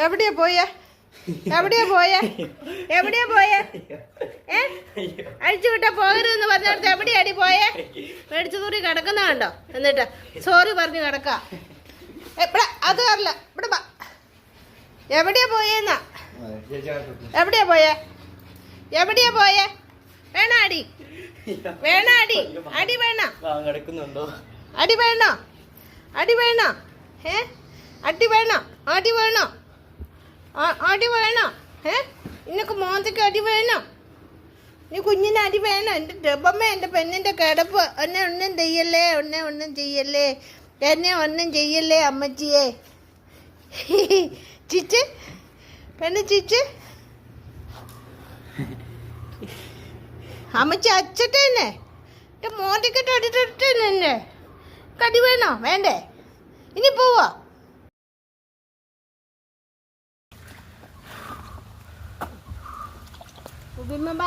എവിടെയാ പോയേ? എവിടെയാ പോയേ? എവിടെയാ പോയേ? അഴിച്ചു വിട്ടാ പോകരുതെന്ന് പറഞ്ഞിടത്ത് എവിടെയാടി പോയേ? മേടിച്ചു തൂറി കിടക്കുന്ന കണ്ടോ? എന്നിട്ട് സോറി പറഞ്ഞു കിടക്ക. അത് കാറില്ല, ഇവിടെ വാ. എവിടെയാ പോയേന്നാ? എവിടെയാ പോയേ? എവിടെയാ പോയേ? വേണ അടി? വേണ അടി? അടി വേണ? അടി വേണോ? അടി വേണോ? അടി വേണോ? അടി വേണോ? അടി വേണോ? നിനക്ക് മോന്തയ്ക്ക് അടി വേണോ? നീ കുഞ്ഞിന് അടി വേണോ? എൻ്റെ ഡബമ്മ, എൻ്റെ പെണ്ണിൻ്റെ കിടപ്പ്. എന്നെ ഒന്നും ചെയ്യല്ലേ, ഒന്നും ചെയ്യല്ലേ, എന്നെ ഒന്നും ചെയ്യല്ലേ അമ്മച്ചിയെ. ചിച്ച് പെണ്ണ് ചിച്ച്. അമ്മച്ചി അച്ചട്ടെ തന്നെ എൻ്റെ മോന്തയ്ക്കിട്ട് അടിച്ചിട്ടേ തന്നെ. കടി വേണോ? വേണ്ടേ? ഇനി പോവോ? ഉബിമ്മ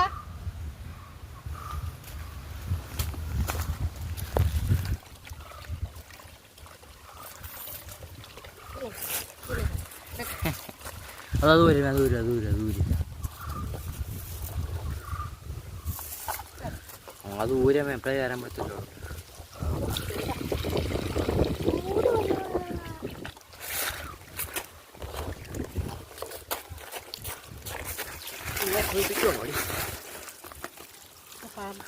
അത് വരും, അത് വരും, അത് വരും, അത് വരും. അത് ഊരാൻ എപ്പോഴേ വരാൻ പറ്റുള്ളൂ.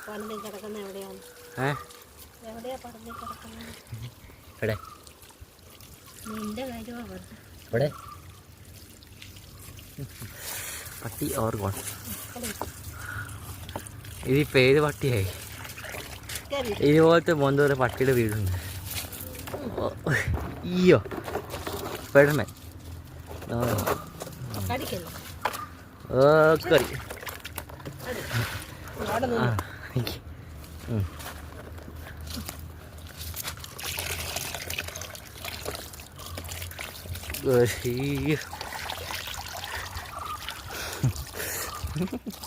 പന്നി കിടക്കുന്ന എവിടെയാണ്? എവിടെയാ പന്നി കിടക്കുന്നത്? ഇവിടെ നിന്റെ കാര്യമാണ് പറഞ്ഞത്. ഇവിടെ പട്ടി ഓർഗോൺ. ഇതിപ്പോൾ ഏത് പട്ടിയായി? ഇതുപോലത്തെ മോന്തോരെ പട്ടിയുടെ വീടുണ്ട്. അയ്യോ പെടമേ കറി.